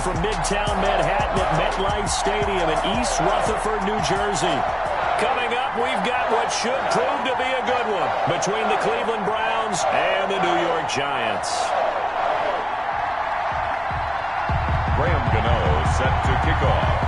from Midtown Manhattan at MetLife Stadium in East Rutherford, New Jersey. Coming up, we've got what should prove to be a good one between the Cleveland Browns and the New York Giants. Graham Gano set to kick off.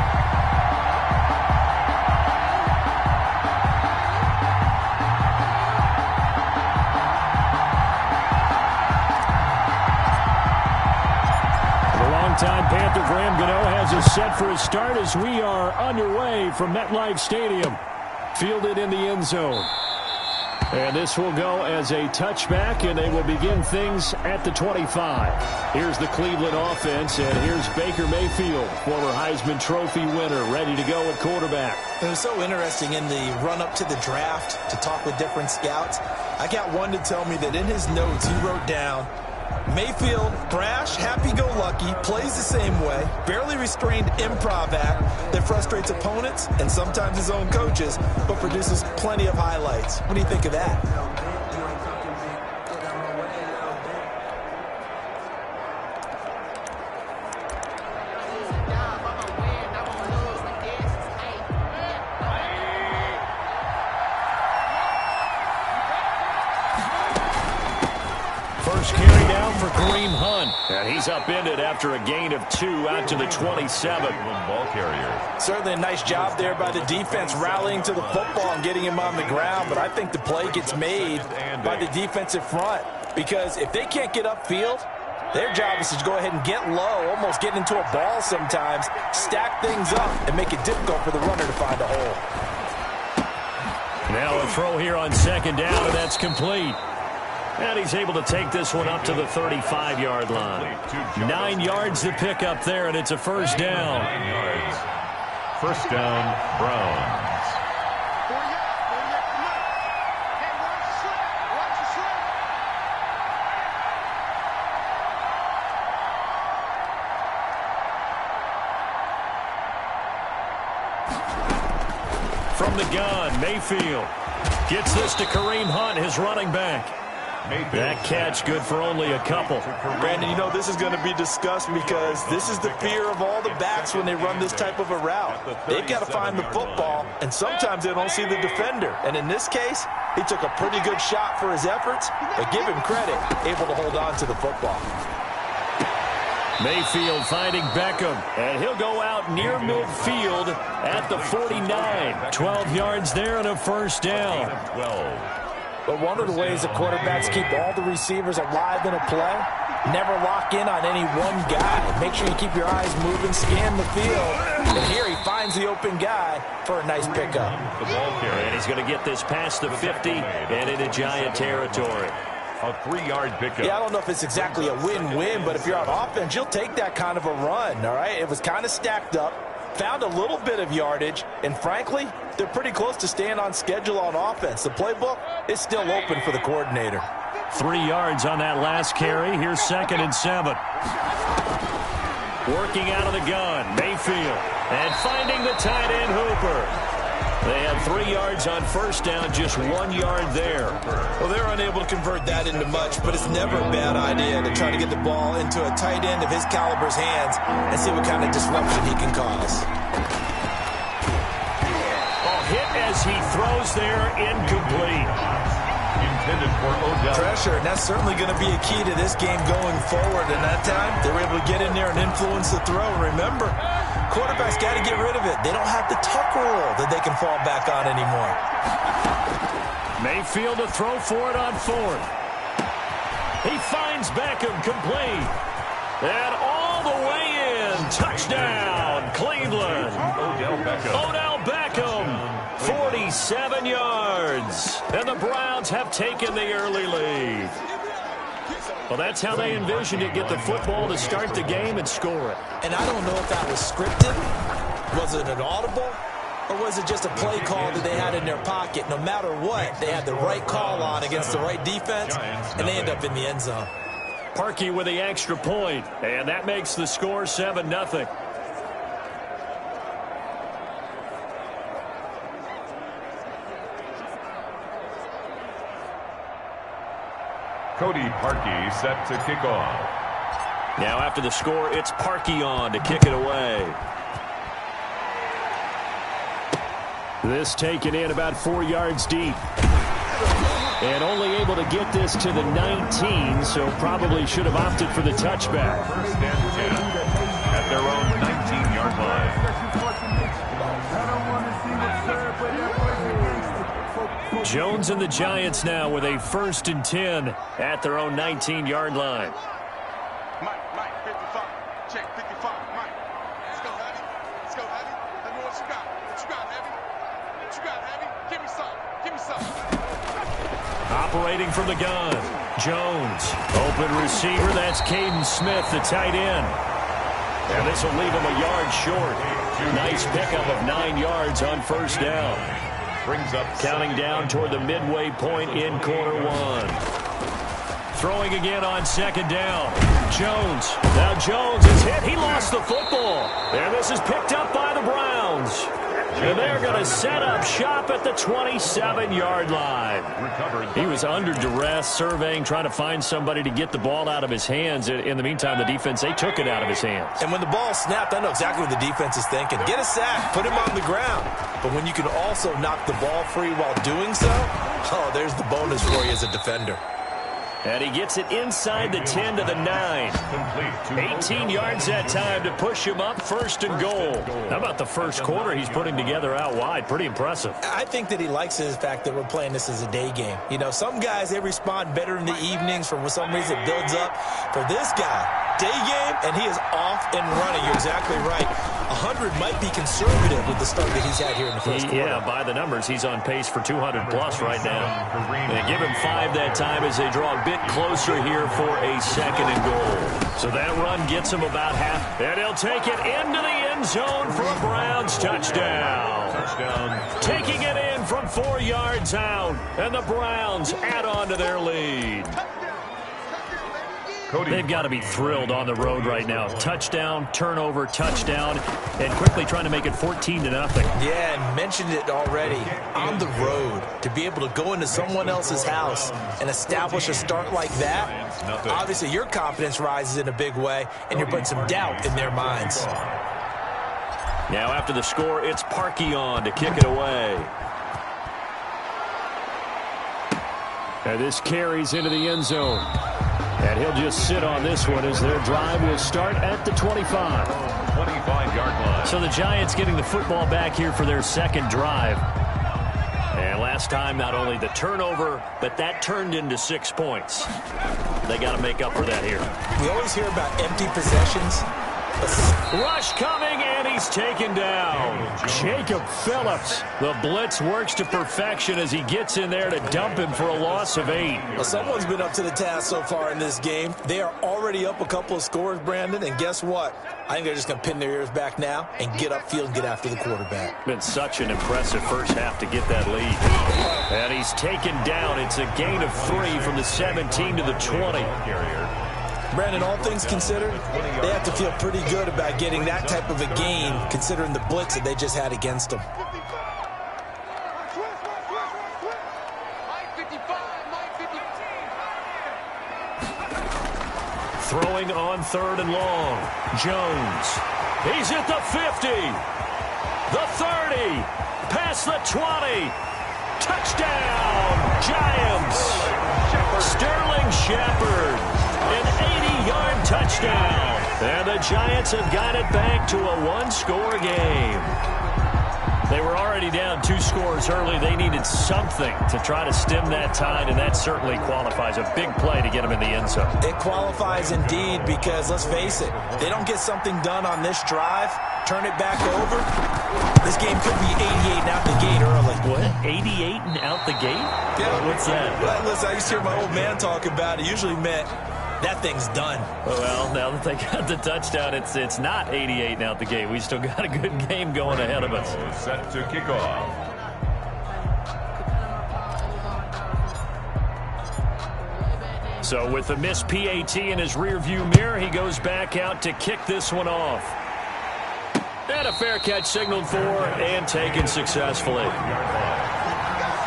Longtime Panther Graham Gano has us set for a start as we are underway from MetLife Stadium. Fielded in the end zone. And this will go as a touchback, and they will begin things at the 25. Here's the Cleveland offense, and here's Baker Mayfield, former Heisman Trophy winner, ready to go at quarterback. It was so interesting in the run-up to the draft to talk with different scouts. I got one to tell me that in his notes he wrote down, Mayfield, brash, happy-go-lucky, plays the same way, barely restrained improv act that frustrates opponents and sometimes his own coaches, but produces plenty of highlights. What do you think of that? First carry down for Kareem Hunt. And he's upended after a gain of 2 out to the 27. Ball carrier. Certainly a nice job there by the defense rallying to the football and getting him on the ground, but I think the play gets made by the defensive front because if they can't get upfield, their job is to go ahead and get low, almost get into a ball sometimes, stack things up, and make it difficult for the runner to find a hole. Now a throw here on second down, and that's complete. And he's able to take this one up to the 35-yard line. 9 yards to pick up there, and it's a first down. 9 yards. First down, Browns. From the gun, Mayfield gets this to Kareem Hunt, his running back. That catch good for only a couple. Brandon, you know this is going to be discussed because this is the fear of all the backs when they run this type of a route. They've got to find the football, and sometimes they don't see the defender. And in this case, he took a pretty good shot for his efforts, but give him credit, able to hold on to the football. Mayfield finding Beckham, and he'll go out near midfield at the 49. 12 yards there and a first down. 12. But one of the ways the quarterbacks keep all the receivers alive in a play, never lock in on any one guy. Make sure you keep your eyes moving, scan the field. And here he finds the open guy for a nice pickup. The ball carrier. And he's going to get this past the 50 and into Giant territory. A 3-yard pickup. Yeah, I don't know if it's exactly a win-win, but if you're on offense, you'll take that kind of a run, all right? It was kind of stacked up, found a little bit of yardage, and frankly, they're pretty close to staying on schedule on offense. The playbook is still open for the coordinator. 3 yards on that last carry. Here's 2nd and 7. Working out of the gun, Mayfield. And finding the tight end, Hooper. They had 3 yards on first down, just 1 yard there. Well, they're unable to convert that into much, but it's never a bad idea to try to get the ball into a tight end of his caliber's hands and see what kind of disruption he can cause. Hit as he throws there, incomplete. Intended for Odell. Pressure, and that's certainly going to be a key to this game going forward. And that time, they were able to get in there and influence the throw. Remember, quarterbacks got to get rid of it. They don't have the tuck rule that they can fall back on anymore. Mayfield to throw for it on 4th. He finds Beckham complete. And all the way in. Touchdown, Cleveland. Odell Beckham. 47 yards. And the Browns have taken the early lead. Well, that's how they envisioned it. Get the football to start the game and score it. And I don't know if that was scripted. Was it an audible? Or was it just a play call that they had in their pocket? No matter what, they had the right call on against the right defense, and they end up in the end zone. Parkey with the extra point, and that makes the score 7-0. Cody Parkey set to kick off. Now after the score, it's Parkey on to kick it away. This taken in about 4 yards deep. And only able to get this to the 19, so probably should have opted for the touchback. First and 10 at their own 19-yard line. Jones and the Giants now with a 1st and 10 at their own 19-yard line. Mike, 55. Check 55. Mike, let's go, Heavy. Let's go, Heavy. Let me know what you got. What you got, Heavy? What you got, Heavy? Give me some. Give me some. Operating from the gun, Jones. Open receiver, that's Caden Smith, the tight end. And this will leave him a yard short. Nice pickup of 9 yards on 1st down. Brings up counting down toward the midway point in quarter 1. Throwing again on 2nd down. Jones. Now Jones is hit. He lost the football. And this is picked up by the Browns. And they're going to set up shop at the 27-yard line. He was under duress, surveying, trying to find somebody to get the ball out of his hands. In the meantime, the defense, they took it out of his hands. And when the ball snapped, I know exactly what the defense is thinking. Get a sack, put him on the ground. But when you can also knock the ball free while doing so, oh, there's the bonus for you as a defender. And he gets it inside the 10 to the 9. 18 yards that time to push him up 1st and goal. How about the first quarter he's putting together out wide? Pretty impressive. I think that he likes the fact that we're playing this as a day game. You know, some guys, they respond better in the evenings. For some reason, it builds up. For this guy, day game, and he is off and running. You're exactly right. 100 might be conservative with the start that he's had here in the first quarter. Yeah, by the numbers, he's on pace for 200-plus right now. And give him 5 that time as they draw a bit closer here for a 2nd and goal. So that run gets him about half. And he'll take it into the end zone for a Browns touchdown. Taking it in from 4 yards out. And the Browns add on to their lead. They've got to be thrilled on the road right now. Touchdown, turnover, touchdown, and quickly trying to make it 14-0. Yeah, and mentioned it already. On the road, to be able to go into someone else's house and establish a start like that, obviously your confidence rises in a big way, and you're putting some doubt in their minds. Now after the score, it's Parkey on to kick it away. And this carries into the end zone. And he'll just sit on this one as their drive will start at the 25. 25-yard line. So the Giants getting the football back here for their 2nd drive. And last time, not only the turnover, but that turned into 6 points. They got to make up for that here. We always hear about empty possessions. Rush coming, and he's taken down. Jacob Phillips. The blitz works to perfection as he gets in there to dump him for a loss of 8. Well, someone's been up to the task so far in this game. They are already up a couple of scores, Brandon, and guess what? I think they're just going to pin their ears back now and get upfield and get after the quarterback. Been such an impressive first half to get that lead. And he's taken down. It's a gain of 3 from the 17 to the 20. Brandon, all things considered, they have to feel pretty good about getting that type of a gain, considering the blitz that they just had against them. Throwing on 3rd and long. Jones. He's at the 50. The 30. Past the 20. Touchdown, Giants. Sterling Shepard. An 80-yard touchdown. And the Giants have got it back to a 1-score game. They were already down 2 scores early. They needed something to try to stem that tide, and that certainly qualifies. A big play to get them in the end zone. It qualifies indeed because, let's face it, they don't get something done on this drive, turn it back over, this game could be 88 and out the gate early. What? 88 and out the gate? Yeah. What's that? Well, listen, I used to hear my old man talk about it. It usually meant that thing's done. Well, now that they got the touchdown, it's not 88 and out the gate. We still got a good game going ahead of us. Set to kick off. So with the missed PAT in his rearview mirror, he goes back out to kick this one off. And a fair catch signaled for and taken successfully.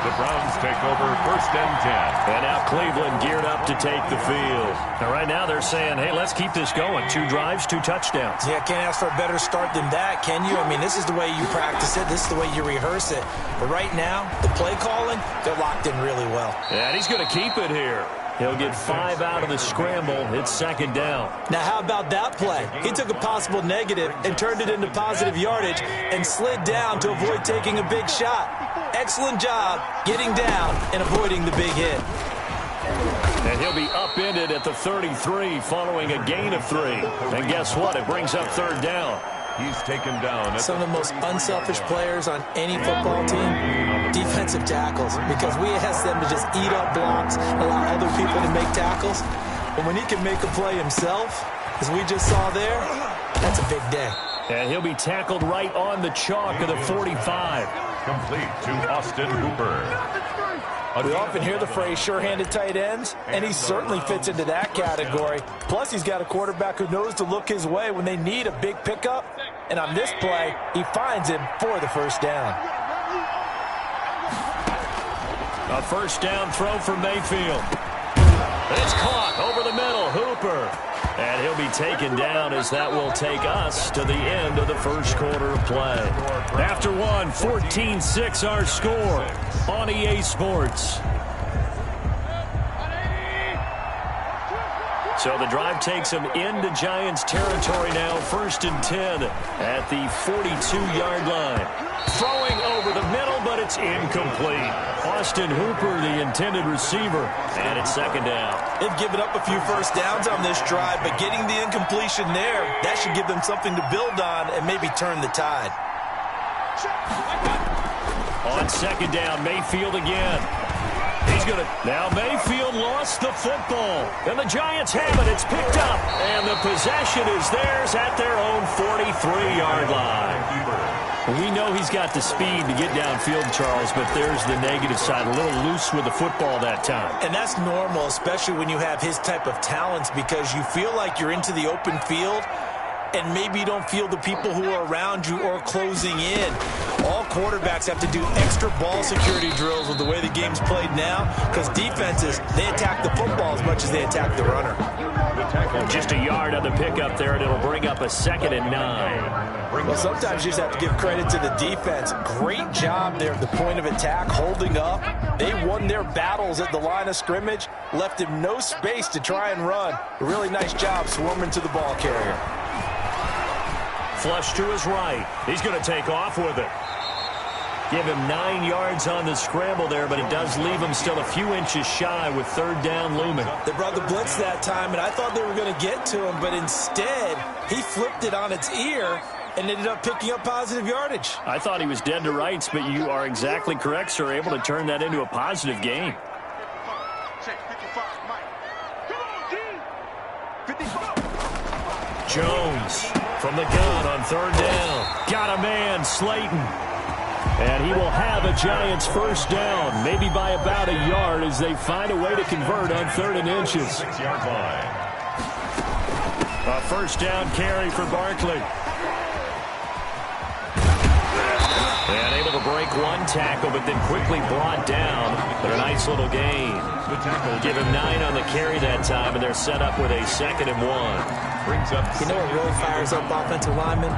The Browns take over 1st and 10. And now Cleveland geared up to take the field. And right now they're saying, hey, let's keep this going. 2 drives, 2 touchdowns. Yeah, can't ask for a better start than that, can you? I mean, this is the way you practice it. This is the way you rehearse it. But right now, the play calling, they're locked in really well. And he's going to keep it here. He'll get 5 out of the scramble. It's 2nd down. Now, how about that play? He took a possible negative and turned it into positive yardage and slid down to avoid taking a big shot. Excellent job getting down and avoiding the big hit. And he'll be upended at the 33 following a gain of 3. And guess what? It brings up 3rd down. He's taken down. Some of the most unselfish players on any football team, defensive tackles, because we ask them to just eat up blocks, allow other people to make tackles. But when he can make a play himself, as we just saw there, that's a big day. And he'll be tackled right on the chalk of the 45. Complete to Austin Hooper. We often hear the phrase sure-handed tight ends, and he certainly fits into that category. Plus, he's got a quarterback who knows to look his way when they need a big pickup. And on this play, he finds him for the 1st down. A 1st down throw for Mayfield. It's caught over the middle. Hooper. And he'll be taken down as that will take us to the end of the 1st quarter of play. After one, 14-6 our score on EA Sports. So the drive takes him into Giants territory now. 1st and 10 at the 42-yard line. Throwing over the middle, but it's incomplete. Austin Hooper, the intended receiver, and it's 2nd down. They've given up a few 1st downs on this drive, but getting the incompletion there, that should give them something to build on and maybe turn the tide. On 2nd down, Mayfield again. He's going to... Now Mayfield lost the football. And the Giants have it. It's picked up. And the possession is theirs at their own 43-yard line. We know he's got the speed to get downfield, Charles, but there's the negative side. A little loose with the football that time. And that's normal, especially when you have his type of talents, because you feel like you're into the open field and maybe you don't feel the people who are around you or closing in. All quarterbacks have to do extra ball security drills with the way the game's played now, because defenses, they attack the football as much as they attack the runner. Just a yard on the pickup there, and it'll bring up a 2nd and 9. Well, sometimes you just have to give credit to the defense. Great job there at the point of attack, holding up. They won their battles at the line of scrimmage, left him no space to try and run. A really nice job swarming to the ball carrier. Flush to his right. He's going to take off with it. Give him 9 yards on the scramble there, but it does leave him still a few inches shy with 3rd down looming. They brought the blitz that time, and I thought they were going to get to him, but instead, he flipped it on its ear and ended up picking up positive yardage. I thought he was dead to rights, but you are exactly correct, sir, able to turn that into a positive gain. Check 55, Mike. Come on, D. 55. Jones from the gun on 3rd down. Got a man, Slayton. And he will have a Giants 1st down, maybe by about a yard as they find a way to convert on 3rd and inches. 6-yard line. A 1st down carry for Barkley. And able to break one tackle, but then quickly brought down. But a nice little gain. Give him 9 on the carry that time, and they're set up with a 2nd and 1. Brings up. You know what really fires up offensive linemen?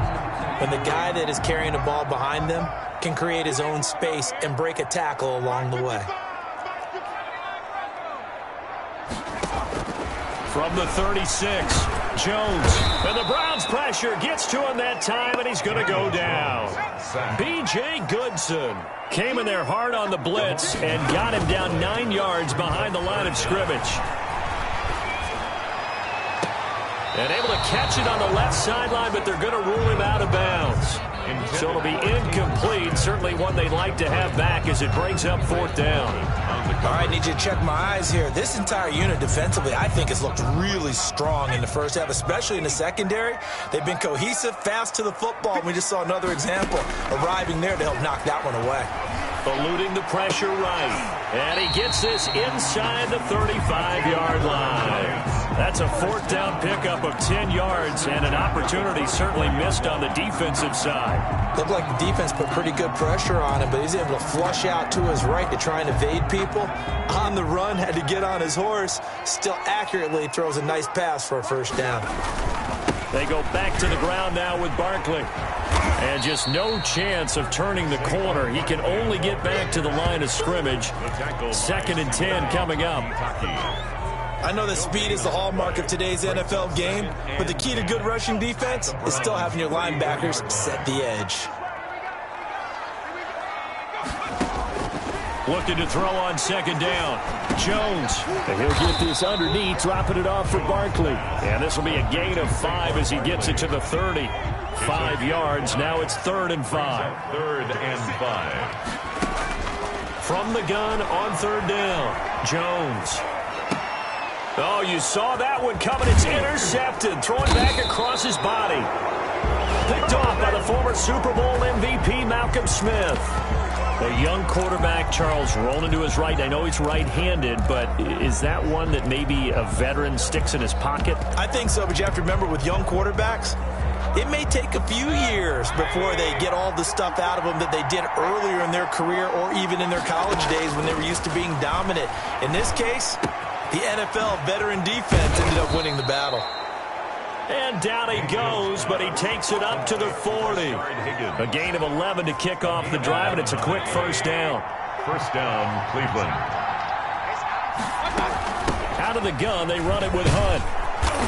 When the guy that is carrying the ball behind them can create his own space and break a tackle along the way. From the 36, Jones. And the Browns pressure gets to him that time, and he's going to go down. B.J. Goodson came in there hard on the blitz and got him down 9 yards behind the line of scrimmage. And able to catch it on the left sideline, but they're going to rule him out of bounds. So it'll be incomplete. Certainly one they'd like to have back as it brings up 4th down. All right, need you to check my eyes here. This entire unit defensively, I think, has looked really strong in the first half, especially in the secondary. They've been cohesive, fast to the football. We just saw another example arriving there to help knock that one away. Eluding the pressure right. And he gets this inside the 35-yard line. That's a fourth down pickup of 10 yards and an opportunity certainly missed on the defensive side. Looked like the defense put pretty good pressure on him, but he's able to flush out to his right to try and evade people. On the run, had to get on his horse. Still accurately throws a nice pass for a first down. They go back to the ground now with Barkley. And just no chance of turning the corner. He can only get back to the line of scrimmage. 2nd and 10 coming up. I know that speed is the hallmark of today's NFL game, but the key to good rushing defense is still having your linebackers set the edge. Looking to throw on 2nd down. Jones. And he'll get this underneath, dropping it off for Barkley. And this will be a gain of 5 as he gets it to the 30. 5 yards. Now it's 3rd and 5. 3rd and 5. From the gun on 3rd down. Jones. Oh, you saw that one coming. It's intercepted. Thrown back across his body. Picked off by the former Super Bowl MVP, Malcolm Smith. A young quarterback, Charles, rolling to his right. I know he's right-handed, but is that one that maybe a veteran sticks in his pocket? I think so, but you have to remember with young quarterbacks, it may take a few years before they get all the stuff out of them that they did earlier in their career or even in their college days when they were used to being dominant. In this case, the NFL veteran defense ended up winning the battle. And down he goes, but he takes it up to the 40. A gain of 11 to kick off the drive, and it's a quick first down. First down, Cleveland. Out of the gun, they run it with Hunt.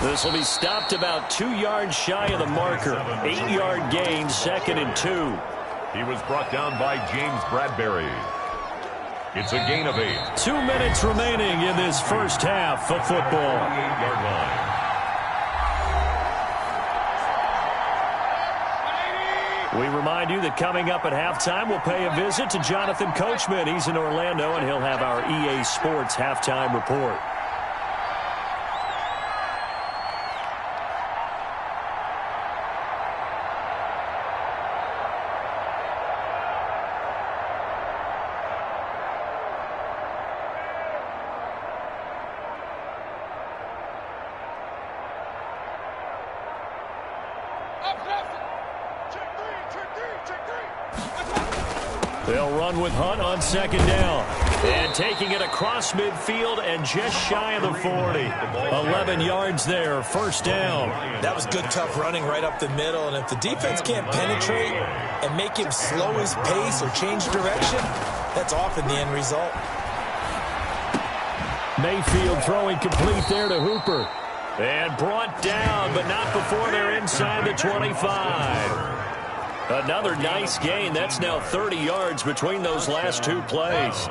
This will be stopped about 2 yards shy of the marker. 8-yard gain, 2nd and 2. He was brought down by James Bradbury. It's a gain of 8. 2 minutes remaining in this first half of football. 8-yard line. We remind you that coming up at halftime, we'll pay a visit to Jonathan Coachman. He's in Orlando, and he'll have our EA Sports halftime report. They'll run with Hunt on 2nd down. And taking it across midfield and just shy of the 40. 11 yards there, first down. That was good, tough running right up the middle. And if the defense can't penetrate and make him slow his pace or change direction, that's often the end result. Mayfield throwing complete there to Hooper. And brought down, but not before they're inside the 25. Another nice gain. That's now 30 yards between those last 2 plays.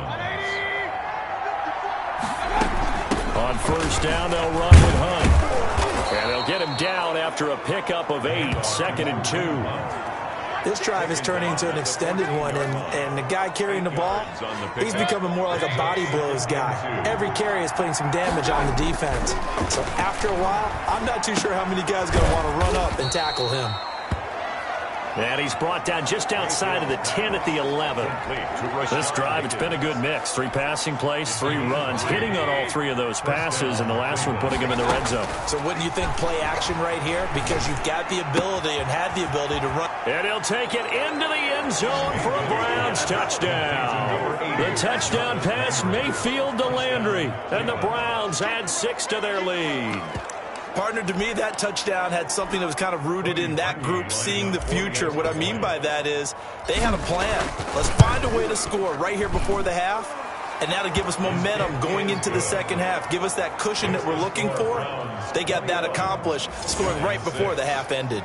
On first down, they'll run with Hunt. And they'll get him down after a pickup of 8, 2nd and 2. This drive is turning into an extended one, and the guy carrying the ball, he's becoming more like a body blows guy. Every carry is putting some damage on the defense. So after a while, I'm not too sure how many guys are going to want to run up and tackle him. And he's brought down just outside of the 10 at the 11. This drive, it's been a good mix. 3 passing plays, 3 runs, hitting on all 3 of those passes, and the last one putting him in the red zone. So wouldn't you think play action right here? Because you've got the ability and had the ability to run. And he'll take it into the end zone for a Browns touchdown. The touchdown pass, Mayfield to Landry. And the Browns add 6 to their lead. Partner, to me, that touchdown had something that was kind of rooted in that group seeing the future. What I mean by that is they had a plan. Let's find a way to score right here before the half, and that'll give us momentum going into the second half. Give us that cushion that we're looking for. They got that accomplished, scoring right before the half ended.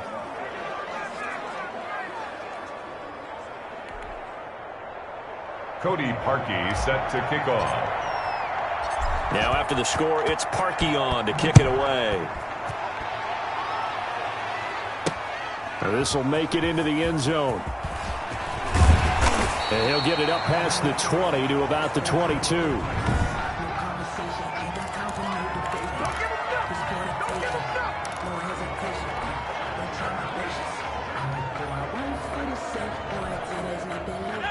Cody Parkey set to kick off. Now after the score, it's Parkey on to kick it away. This will make it into the end zone. And he'll get it up past the 20 to about the 22.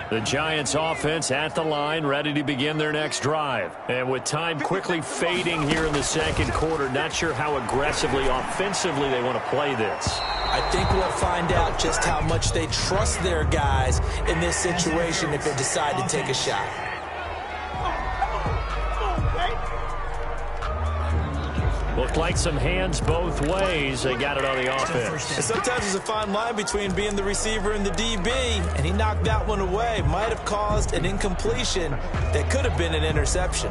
The Giants offense at the line, ready to begin their next drive. And with time quickly fading here in the second quarter, not sure how aggressively, offensively they want to play this. I think we'll find out just how much they trust their guys in this situation if they decide to take a shot. Looked like some hands both ways. They got it on the offense. And sometimes there's a fine line between being the receiver and the DB, and he knocked that one away. Might have caused an incompletion that could have been an interception.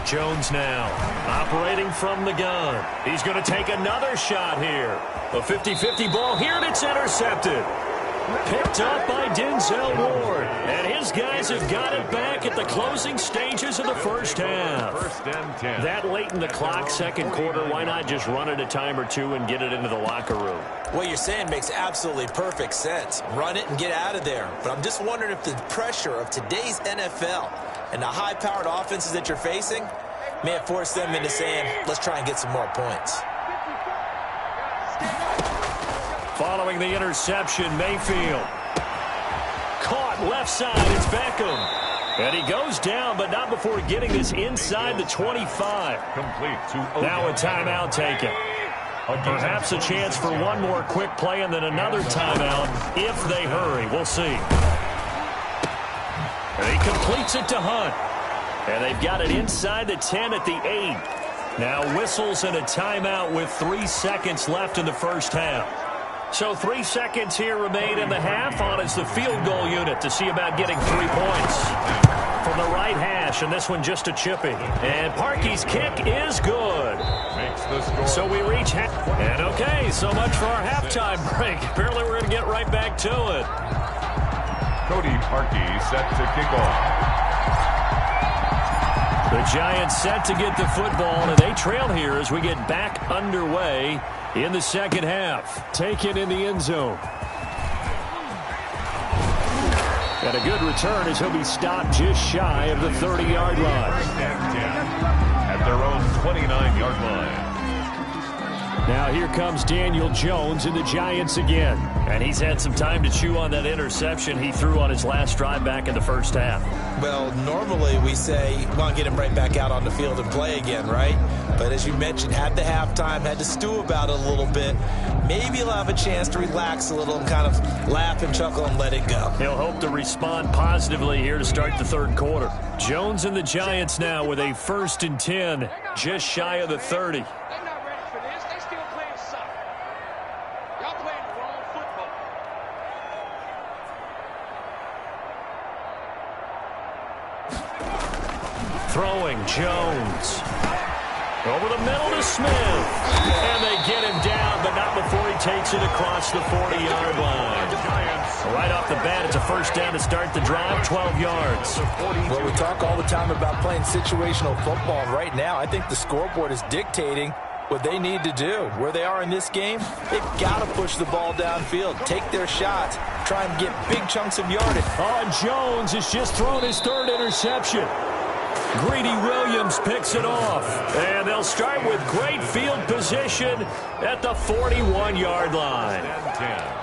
Jones now operating from the gun. He's going to take another shot here. A 50-50 ball here, and it's intercepted. Picked up by Denzel Ward. And his guys have got it back at the closing stages of the first half. First and 10. That late in the clock, second quarter, why not just run it a time or two and get it into the locker room? What you're saying makes absolutely perfect sense. Run it and get out of there. But I'm just wondering if the pressure of today's NFL and the high-powered offenses that you're facing may have forced them into saying, let's try and get some more points. Following the interception, Mayfield. Caught left side, it's Beckham. And he goes down, but not before getting this inside the 25. Complete to Now a timeout taken. Perhaps a chance for one more quick play and then another timeout if they hurry. We'll see. And he completes it to Hunt. And they've got it inside the 10 at the 8. Now whistles and a timeout with 3 seconds left in the first half. So 3 seconds here remain in the half. On is the field goal unit to see about getting 3 points. From the right hash, and this one just a chippy. And Parkey's kick is good. makes the score. So we reach half. And okay, so much for our halftime break. Apparently we're going to get right back to it. Cody Parkey set to kick off. The Giants set to get the football, and they trail here as we get back underway in the second half. Taken in the end zone. And a good return as he'll be stopped just shy of the 30-yard line. First and 10 at their own 29-yard line. Now here comes Daniel Jones and the Giants again. And he's had some time to chew on that interception he threw on his last drive back in the first half. Well, normally we say, we want to get him right back out on the field and play again, right? But as you mentioned, had the halftime, had to stew about it a little bit. Maybe he'll have a chance to relax a little and kind of laugh and chuckle and let it go. He'll hope to respond positively here to start the third quarter. Jones and the Giants now with a 1st and 10, just shy of the 30. Throwing Jones. Over the middle to Smith. And they get him down, but not before he takes it across the 40-yard line. Right off the bat, it's a first down to start the drive, 12 yards. Well, we talk all the time about playing situational football. Right now, I think the scoreboard is dictating what they need to do. Where they are in this game, they've got to push the ball downfield, take their shots, try and get big chunks of yardage. Oh, and Jones has just thrown his 3rd interception. Greedy Williams picks it off. And they'll start with great field position at the 41-yard line.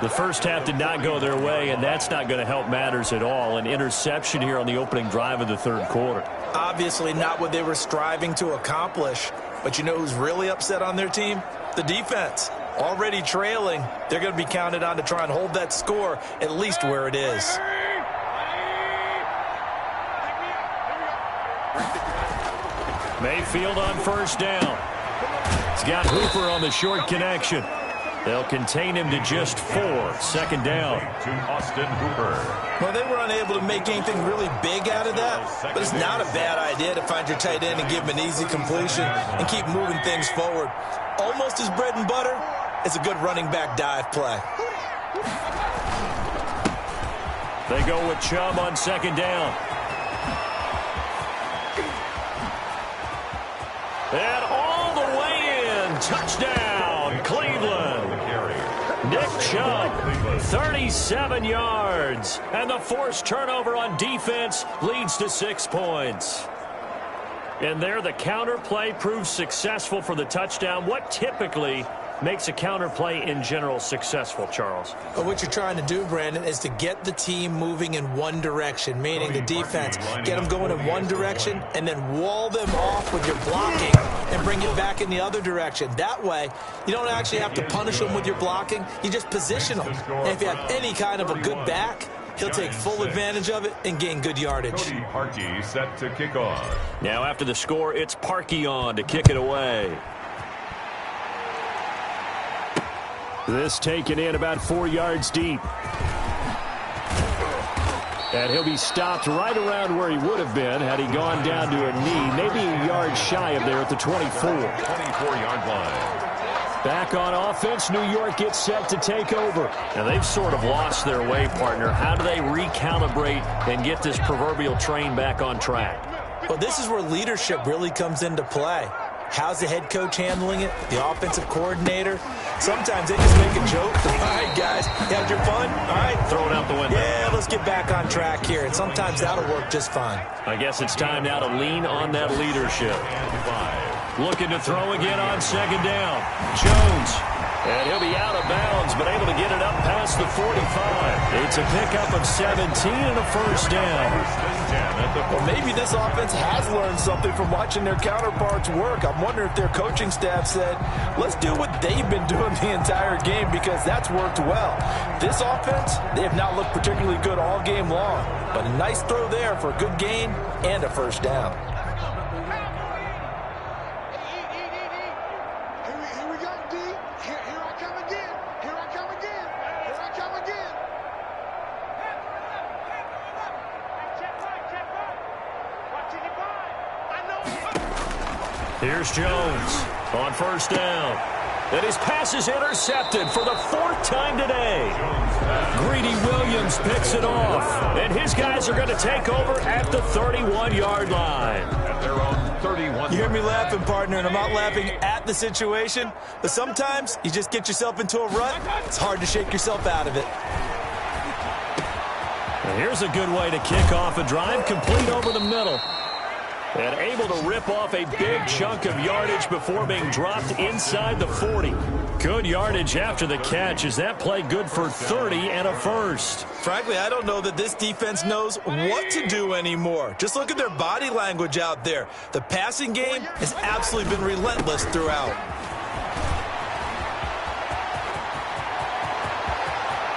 The first half did not go their way, and that's not going to help matters at all. An interception here on the opening drive of the third quarter. Obviously not what they were striving to accomplish. But you know who's really upset on their team? The defense. Already trailing. They're going to be counted on to try and hold that score at least where it is. Mayfield on first down. He's got Hooper on the short connection. They'll contain him to just 4. 2nd down. To Austin Hooper. Well, they were unable to make anything really big out of that, but it's not a bad idea to find your tight end and give him an easy completion and keep moving things forward. Almost as bread and butter as a good running back dive play. They go with Chubb on 2nd down. And all the way in. Touchdown, Cleveland. Nick Chubb, 37 yards. And the forced turnover on defense leads to 6 points. And there the counter play proves successful for the touchdown. What typically makes a counter play in general successful, Charles? Well, what you're trying to do, Brandon, is to get the team moving in one direction, meaning the defense. Get them going in one direction and then wall them off with your blocking and bring it back in the other direction. That way, you don't actually have to punish them with your blocking. You just position them. And if you have any kind of a good back, he'll take full advantage of it and gain good yardage. Cody Parkey set to kick off. Now after the score, it's Parkey on to kick it away. This taken in about 4 yards deep. And he'll be stopped right around where he would have been had he gone down to a knee, maybe a yard shy of there at the 24. 24-yard line. Back on offense, New York gets set to take over. Now they've sort of lost their way, partner. How do they recalibrate and get this proverbial train back on track? Well, this is where leadership really comes into play. How's the head coach handling it? The offensive coordinator? Sometimes they just make a joke. All right, guys, you had your fun? All right. Throw it out the window. Yeah, let's get back on track here. And sometimes that'll work just fine. I guess it's time now to lean on that leadership. Looking to throw again on second down. Jones. And he'll be out of bounds, but able to get it up past the 45. It's a pickup of 17 and a first down. Well, maybe this offense has learned something from watching their counterparts work. I'm wondering if their coaching staff said, let's do what they've been doing the entire game, because that's worked well. This offense, they have not looked particularly good all game long, but a nice throw there for a good gain and a first down. Here's Jones on first down. And his pass is intercepted for the 4th time today. Greedy Williams picks it off. And his guys are going to take over at the 31-yard line. At their own 31. You hear me laughing, partner, and I'm not laughing at the situation, but sometimes you just get yourself into a rut. It's hard to shake yourself out of it. And here's a good way to kick off a drive, complete over the middle. And able to rip off a big chunk of yardage before being dropped inside the 40. Good yardage after the catch. Is that play good for 30 and a first? Frankly, I don't know that this defense knows what to do anymore. Just look at their body language out there. The passing game has absolutely been relentless throughout.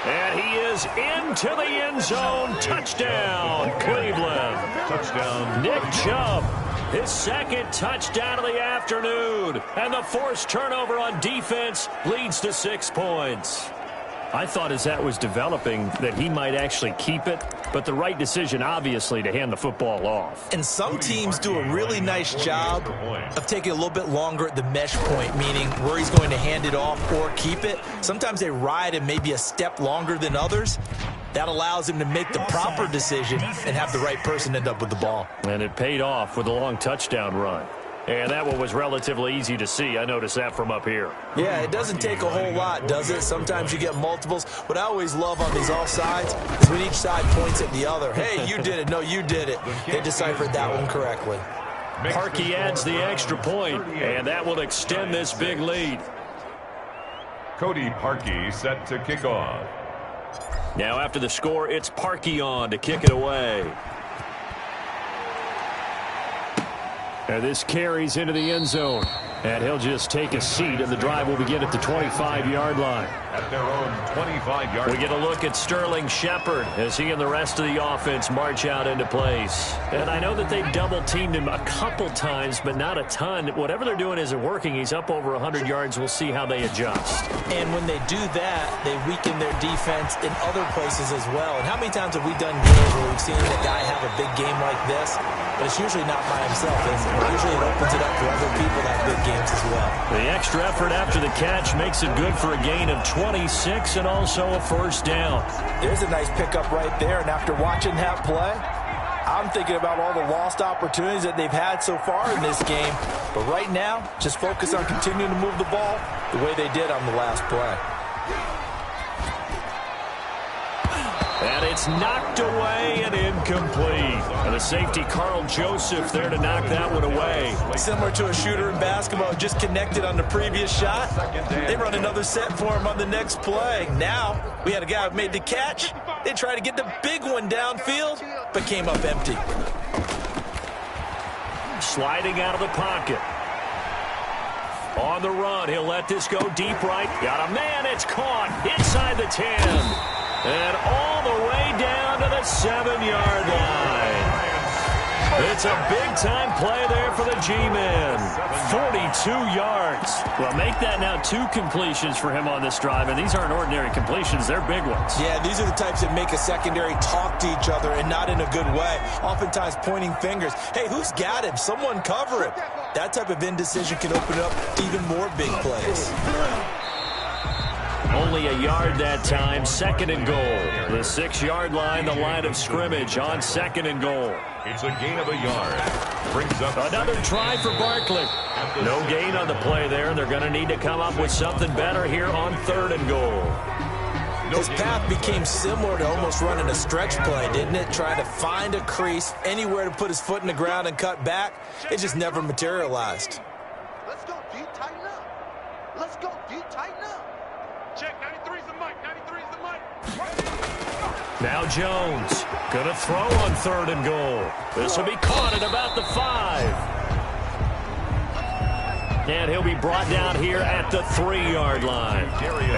And he is into the end zone. Touchdown, Cleveland. Touchdown. Nick Chubb, his 2nd touchdown of the afternoon. And the forced turnover on defense leads to 6 points. I thought as that was developing that he might actually keep it, but the right decision, obviously, to hand the football off. And some teams do a really nice job of taking a little bit longer at the mesh point, meaning where he's going to hand it off or keep it. Sometimes they ride him maybe a step longer than others. That allows him to make the proper decision and have the right person end up with the ball. And it paid off with a long touchdown run. And that one was relatively easy to see. I noticed that from up here. Yeah, it doesn't take a whole lot, does it? Sometimes you get multiples. What I always love on these offsides is when each side points at the other. Hey, you did it. No, you did it. They deciphered that one correctly. Parkey adds the extra point, and that will extend this big lead. Cody Parkey set to kick off. Now after the score, it's Parkey on to kick it away. And this carries into the end zone. And he'll just take a seat, and the drive will begin at the 25-yard line. At their own 25-yard line. We get a look at Sterling Shepard as he and the rest of the offense march out into place. And I know that they've double-teamed him a couple times, but not a ton. Whatever they're doing isn't working. He's up over 100 yards. We'll see how they adjust. And when they do that, they weaken their defense in other places as well. And how many times have we done games where we've seen a guy have a big game like this? But it's usually not by himself, is it? Usually it opens it up for other people to have big games as well. The extra effort after the catch makes it good for a gain of 26 and also a first down. There's a nice pickup right there, and after watching that play, I'm thinking about all the lost opportunities that they've had so far in this game. But right now, just focus on continuing to move the ball the way they did on the last play. And it's knocked away and incomplete. And the safety, Carl Joseph, there to knock that one away. Similar to a shooter in basketball, just connected on the previous shot. They run another set for him on the next play. Now, we had a guy who made the catch. They tried to get the big one downfield, but came up empty. Sliding out of the pocket. On the run, he'll let this go deep right. Got a man, it's caught inside the 10. And all the way down to the 7-yard line. It's a big-time play there for the G-men. 42 yards. Well, make that now 2 completions for him on this drive, and these aren't ordinary completions. They're big ones. Yeah, these are the types that make a secondary talk to each other and not in a good way. Oftentimes pointing fingers. Hey, who's got him? Someone cover him. That type of indecision can open up even more big plays. Only a yard that time, 2nd and goal. The 6-yard line, the line of scrimmage on 2nd and goal. It's a gain of a yard. Brings up another try for Barkley. No gain on the play there, and they're going to need to come up with something better here on 3rd and goal. His path became similar to almost running a stretch play, didn't it? Trying to find a crease, anywhere to put his foot in the ground and cut back. It just never materialized. Let's go deep, tighten up. Let's go deep, tighten up. Check, 93's the mic, 93's the mic. Now Jones, going to throw on 3rd and goal. This will be caught at about the 5. And he'll be brought down here at the 3-yard line.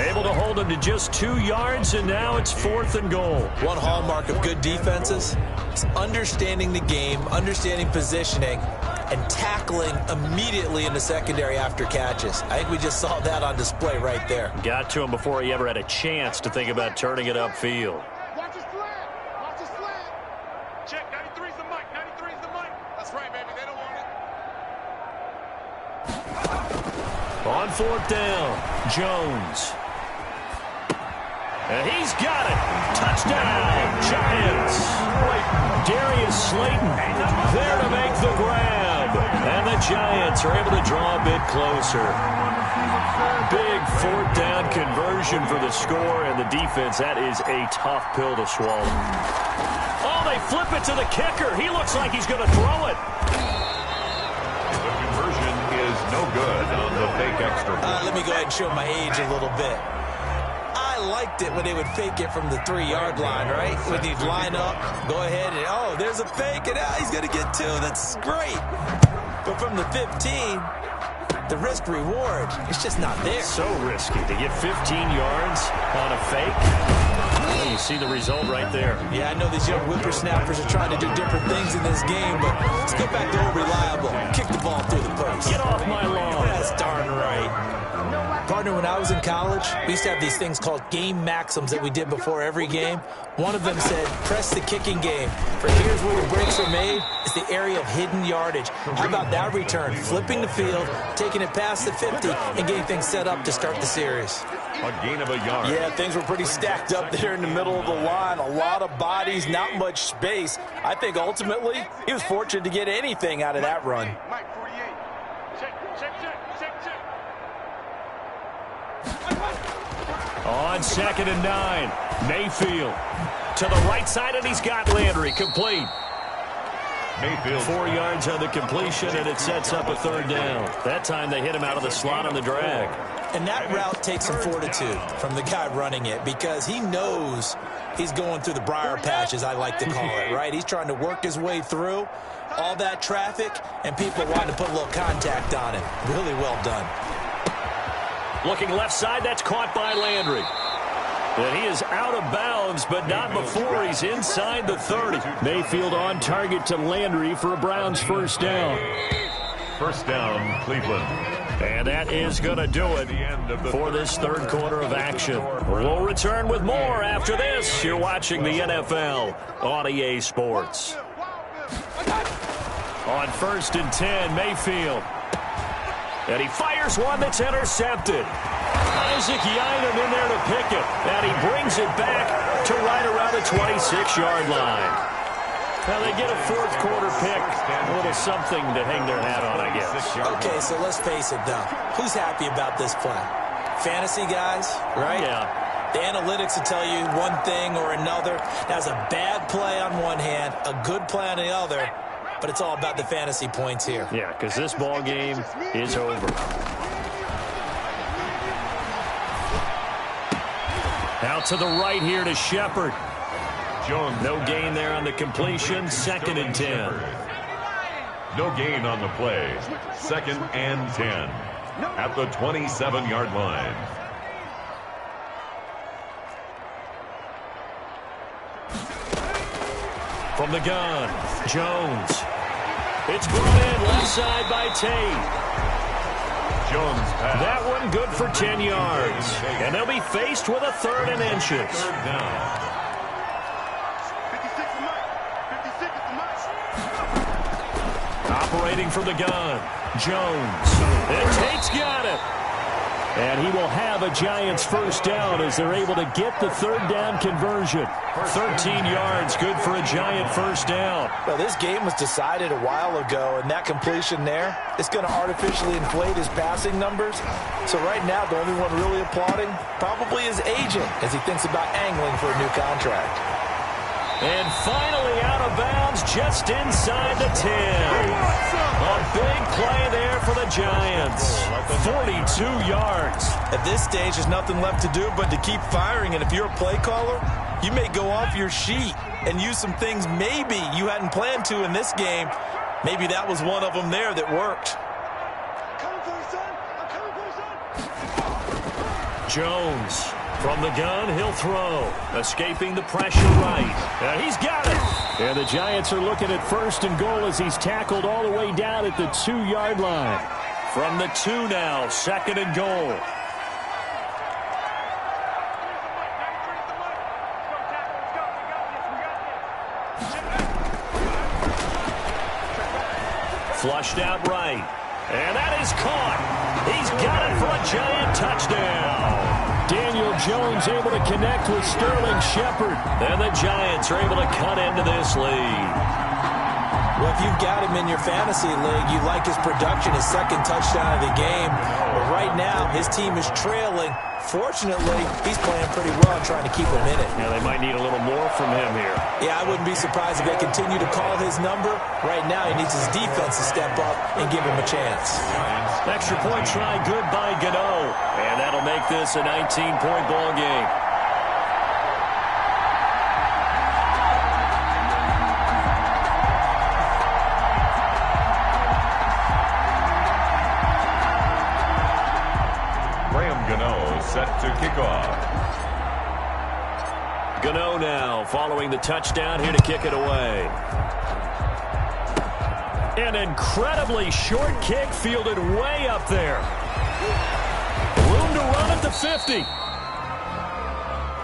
Able to hold him to just 2 yards, and now it's 4th and goal. One hallmark of good defenses is understanding the game, understanding positioning, and tackling immediately in the secondary after catches. I think we just saw that on display right there. Got to him before he ever had a chance to think about turning it upfield. Watch his flag. Watch his flag. Check, 93's the mic, 93's the mic. That's right, baby. They don't want it. On 4th down, Jones. And he's got it. Touchdown, Giants. Darius Slayton there to make the grab. And the Giants are able to draw a bit closer. Big 4th down conversion for the score, and the defense, that is a tough pill to swallow. Oh, they flip it to the kicker. He looks like he's going to throw it. The conversion is no good on the fake extra point. Let me go ahead and show my age a little bit. I liked it when they would fake it from the 3-yard line, right? When you'd line up, go ahead and, oh, there's a fake, and he's going to get 2. That's great. But from the 15, the risk-reward, it's just not there. So risky to get 15 yards on a fake. Well, you see the result right there. Yeah, I know these young whippersnappers are trying to do different things in this game, but let's go back to old reliable. Kick the ball through the post. Get off my lawn. That's darn right. Partner, when I was in college, we used to have these things called game maxims that we did before every game. One of them said, press the kicking game. For here's where the breaks are made. It's the area of hidden yardage. How about that return? Flipping the field, taking it past the 50, and getting things set up to start the series. A gain of a yard. Yeah, things were pretty stacked up there in the middle of the line. A lot of bodies, not much space. I think ultimately he was fortunate to get anything out of that run. Mike 48. Check, check, check, check, check. On 2nd and 9, Mayfield to the right side, and he's got Landry complete. Mayfield 4 yards on the completion, and it sets up a 3rd down. That time they hit him out of the slot on the drag. And that route takes some fortitude from the guy running it, because he knows he's going through the briar patch, as I like to call it, right? He's trying to work his way through all that traffic, and people wanting to put a little contact on him. Really well done. Looking left side, that's caught by Landry. And he is out of bounds, but not before he's inside the 30. Mayfield on target to Landry for a Browns 1st down. 1st down, Cleveland. And that is going to do it for this 3rd quarter of action. We'll return with more after this. You're watching the NFL on EA Sports. On 1st and 10, Mayfield. And he fires one that's intercepted. Isaac Yianum in there to pick it. And he brings it back to right around the 26-yard line. Now they get a 4th quarter pick. A little something to hang their hat on, I guess. Okay, so let's face it, though. Who's happy about this play? Fantasy guys, right? Yeah. The analytics will tell you one thing or another. That's a bad play on one hand, a good play on the other, but it's all about the fantasy points here. Yeah, because this ball game is over. Out to the right here to Shepard. Jones. No gain there on the completion. 2nd and 10. No gain on the play. 2nd and 10 at the 27-yard line. From the gun, Jones. It's brought in left side by Tate. Jones pass. That one good for 10 yards. And they'll be faced with a 3rd and inches. 3rd down. 56 to Mike. 56 to Mike. Operating from the gun, Jones. And Tate's got it. And he will have a Giants first down as they're able to get the 3rd down conversion. 13 yards, good for a Giant first down. Well, this game was decided a while ago, and that completion there is going to artificially inflate his passing numbers. So right now, the only one really applauding probably his agent as he thinks about angling for a new contract. And finally out of bounds just inside the 10. A big play there for the Giants. 42 yards. At this stage, there's nothing left to do but to keep firing. And if you're a play caller, you may go off your sheet and use some things maybe you hadn't planned to in this game. Maybe that was one of them there that worked. Jones from the gun, he'll throw. Escaping the pressure right. And he's got it. And the Giants are looking at 1st and goal as he's tackled all the way down at the 2-yard line. From the 2 now, 2nd and goal. Flushed out right. And that is caught. He's got it for a Giant touchdown. Daniel Jones able to connect with Sterling Shepard. And the Giants are able to cut into this lead. Well, if you've got him in your fantasy league, you like his production, his 2nd touchdown of the game. But right now, his team is trailing. Fortunately, he's playing pretty well and trying to keep him in it. Yeah, they might need a little more from him here. Yeah, I wouldn't be surprised if they continue to call his number. Right now, he needs his defense to step up and give him a chance. Extra point try good by Gano. And that'll make this a 19-point ball game. Set to kick off. Gano now following the touchdown here to kick it away. An incredibly short kick fielded way up there. Room to run at the 50.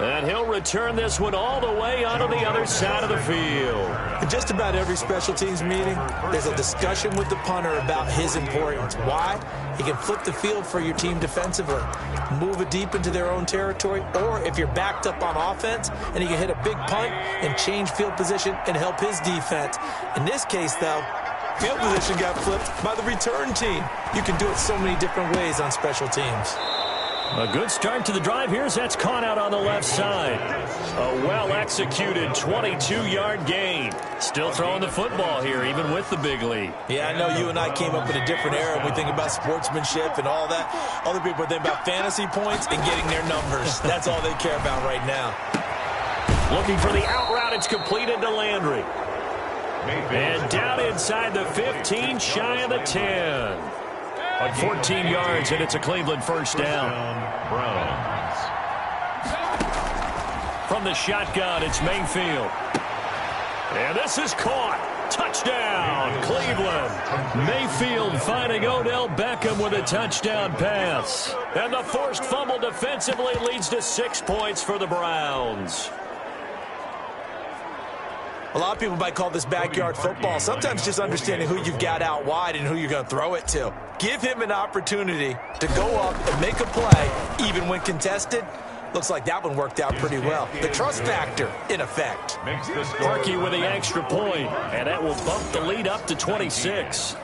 And he'll return this one all the way onto the other side of the field. In just about every special teams meeting, there's a discussion with the punter about his importance. Why? He can flip the field for your team defensively, move it deep into their own territory, or if you're backed up on offense, and he can hit a big punt and change field position and help his defense. In this case, though, field position got flipped by the return team. You can do it so many different ways on special teams. A good start to the drive here as that's caught out on the left side. A well-executed 22-yard gain. Still throwing the football here, even with the big lead. Yeah, I know you and I came up in a different era. We think about sportsmanship and all that. Other people think about fantasy points and getting their numbers. That's all they care about right now. Looking for the out route. It's completed to Landry. And down inside the 15, shy of the 10. 14 yards, and it's a Cleveland first down. Browns. From the shotgun, it's Mayfield. And this is caught. Touchdown, Cleveland. Mayfield finding Odell Beckham with a touchdown pass. And the forced fumble defensively leads to 6 points for the Browns. A lot of people might call this backyard football. Sometimes just understanding who you've got out wide and who you're going to throw it to. Give him an opportunity to go up and make a play, even when contested. Looks like that one worked out pretty well. The trust factor, in effect. Parkey with the extra point, and that will bump the lead up to 26.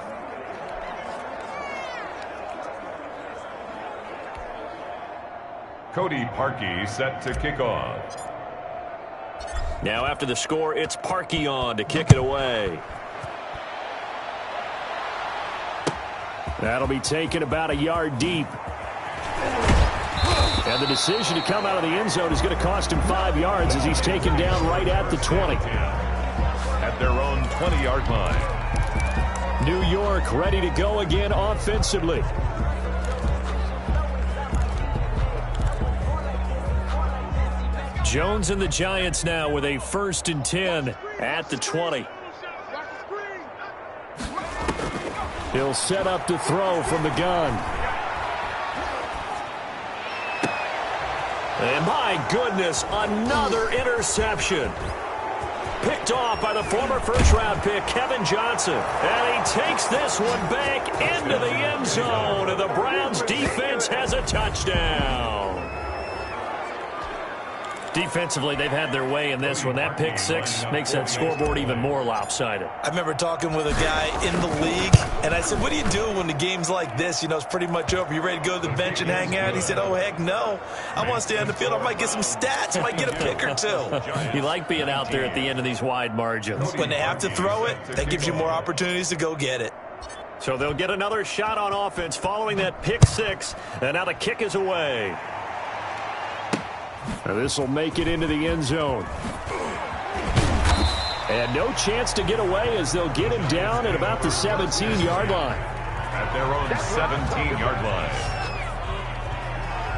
Cody Parkey set to kick off. Now after the score, it's Parkey on to kick it away. That'll be taken about a yard deep. And the decision to come out of the end zone is going to cost him 5 yards as he's taken down right at the 20. At their own 20-yard line. New York ready to go again offensively. Jones and the Giants now with a 1st and 10 at the 20. He'll set up to throw from the gun. And my goodness, another interception. Picked off by the former first-round pick, Kevin Johnson. And he takes this one back into the end zone. And the Browns defense has a touchdown. Defensively, they've had their way in this one. That pick six makes that scoreboard even more lopsided. I remember talking with a guy in the league, and I said, what do you do when the game's like this? You know, it's pretty much over. You ready to go to the bench and hang out? He said, oh, heck no. I want to stay on the field. I might get some stats. I might get a pick or two. You like being out there at the end of these wide margins. When they have to throw it, that gives you more opportunities to go get it. So they'll get another shot on offense following that pick six, and now the kick is away. This will make it into the end zone. And no chance to get away as they'll get him down at about the 17-yard line. At their own 17-yard line.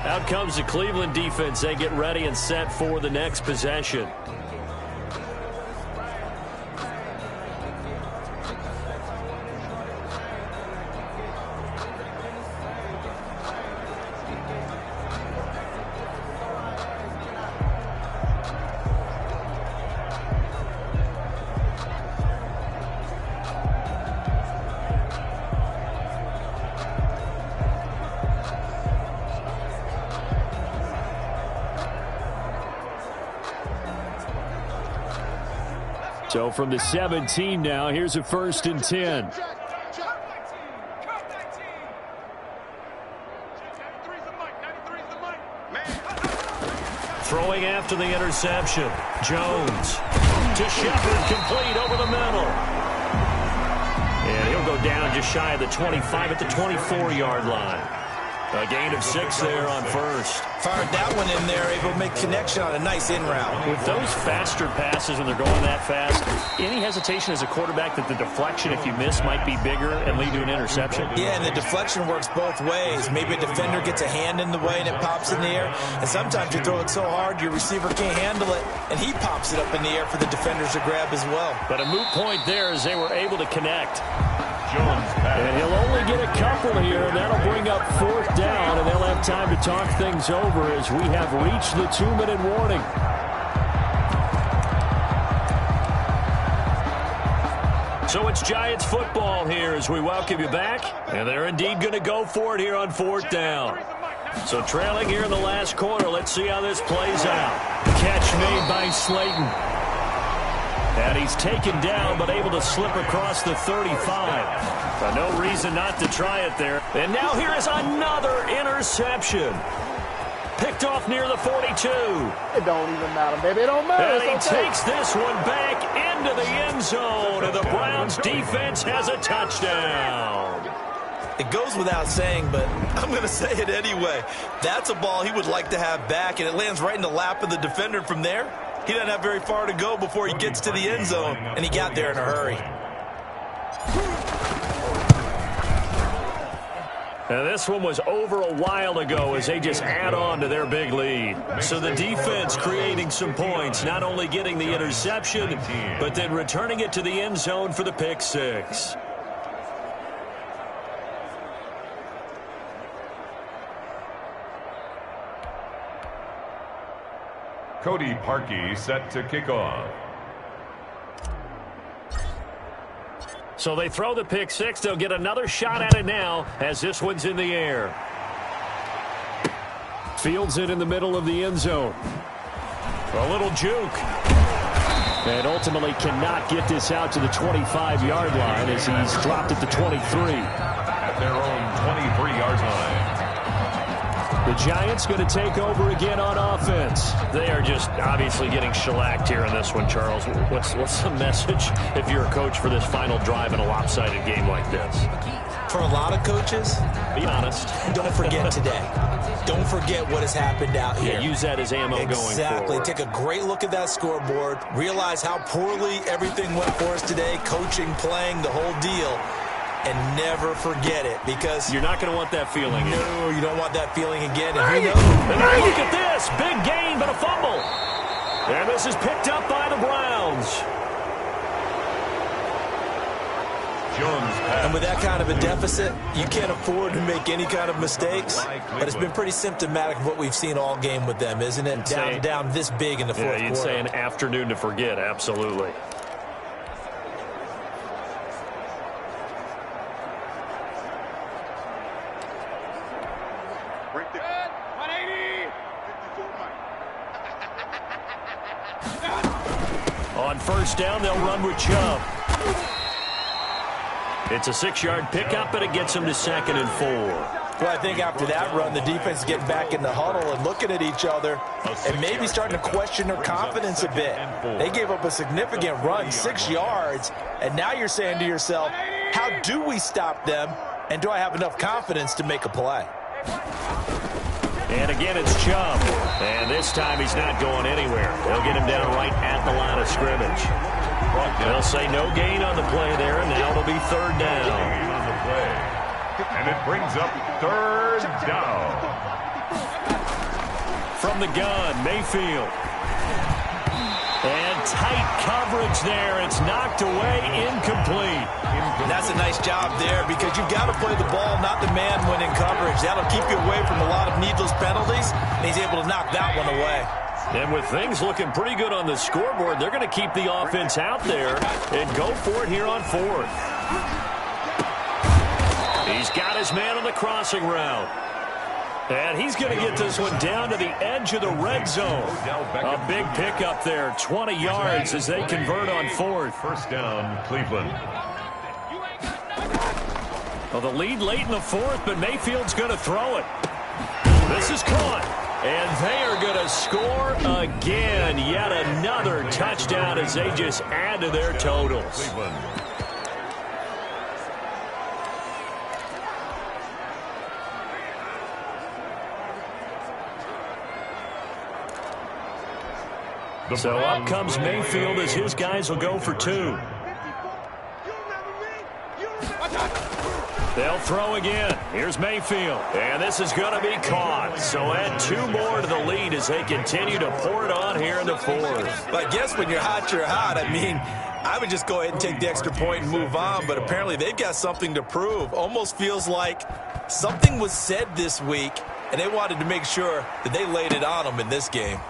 Out comes the Cleveland defense. They get ready and set for the next possession. So from the 17 now, here's a 1st and 10. Throwing after the interception. Jones to Shepard, complete over the middle. And he'll go down just shy of the 25 at the 24-yard line. A gain of 6 there on first. Fired that one in there, able to make connection on a nice in route. With those faster passes when they're going that fast, any hesitation as a quarterback that the deflection, if you miss, might be bigger and lead to an interception? Yeah, and the deflection works both ways. Maybe a defender gets a hand in the way and it pops in the air. And sometimes you throw it so hard your receiver can't handle it, and he pops it up in the air for the defenders to grab as well. But a moot point there as they were able to connect. Jones And he'll only get a couple here, and that'll bring up 4th down, and they'll have time to talk things over as we have reached the 2-minute warning. So it's Giants football here as we welcome you back, and they're indeed going to go for it here on 4th down. So trailing here in the last quarter, let's see how this plays out. Catch made by Slayton. And he's taken down, but able to slip across the 35. No reason not to try it there. And now here is another interception. Picked off near the 42. It don't even matter, baby. It don't matter. And he takes this one back into the end zone, and the Browns defense has a touchdown. It goes without saying, but I'm going to say it anyway. That's a ball he would like to have back, and it lands right in the lap of the defender from there. He doesn't have very far to go before he gets to the end zone, and he got there in a hurry. Now this one was over a while ago as they just add on to their big lead. So the defense creating some points, not only getting the interception, but then returning it to the end zone for the pick six. Cody Parkey set to kick off. So they throw the pick six. They'll get another shot at it now as this one's in the air. Fields it in the middle of the end zone. A little juke. And ultimately cannot get this out to the 25-yard line as he's dropped at the 23. At their own 23-yard line. The Giants going to take over again on offense. They are just obviously getting shellacked here in this one, Charles. What's the message if you're a coach for this final drive in a lopsided game like this? For a lot of coaches, be honest. Don't forget today. Don't forget what has happened out here. Yeah, use that as ammo going forward. Exactly. Take a great look at that scoreboard. Realize how poorly everything went for us today. Coaching, playing, the whole deal. And never forget it, because you're not going to want that feeling. No, you don't want that feeling again. And who knows? And now look at this. Big gain, but a fumble. And this is picked up by the Browns. And with that kind of a deficit, you can't afford to make any kind of mistakes. But it's been pretty symptomatic of what we've seen all game with them, isn't it? Down this big in the fourth quarter. Yeah, you'd say an afternoon to forget, absolutely. On first down, they'll run with Chubb. It's a 6-yard pickup, but it gets them to 2nd and 4. Well, I think after that run, the defense is getting back in the huddle and looking at each other and maybe starting to question their confidence a bit. They gave up a significant run, 6 yards, and now you're saying to yourself, how do we stop them, and do I have enough confidence to make a play? And again, it's Chubb. And this time he's not going anywhere. They'll get him down right at the line of scrimmage. They'll say no gain on the play there, and now it'll be 3rd down. No gain on the play. And it brings up 3rd down. From the gun, Mayfield. And tight coverage there. It's knocked away, incomplete. That's a nice job there, because you've got to play the ball, not the man when in coverage. That'll keep you away from a lot of needless penalties, and he's able to knock that one away. And with things looking pretty good on the scoreboard, they're going to keep the offense out there and go for it here on 4th. He's got his man on the crossing route. And he's going to get this one down to the edge of the red zone. A big pickup there, 20 yards as they convert on 4th. First down, Cleveland. Well, the lead late in the 4th, but Mayfield's going to throw it. This is caught. And they are going to score again. Yet another touchdown as they just add to their totals. Cleveland. So up comes Mayfield as his guys will go for 2. They'll throw again. Here's Mayfield. And this is going to be caught. So add 2 more to the lead as they continue to pour it on here in the 4th. But I guess when you're hot, you're hot. I mean, I would just go ahead and take the extra point and move on. But apparently they've got something to prove. Almost feels like something was said this week, and they wanted to make sure that they laid it on them in this game.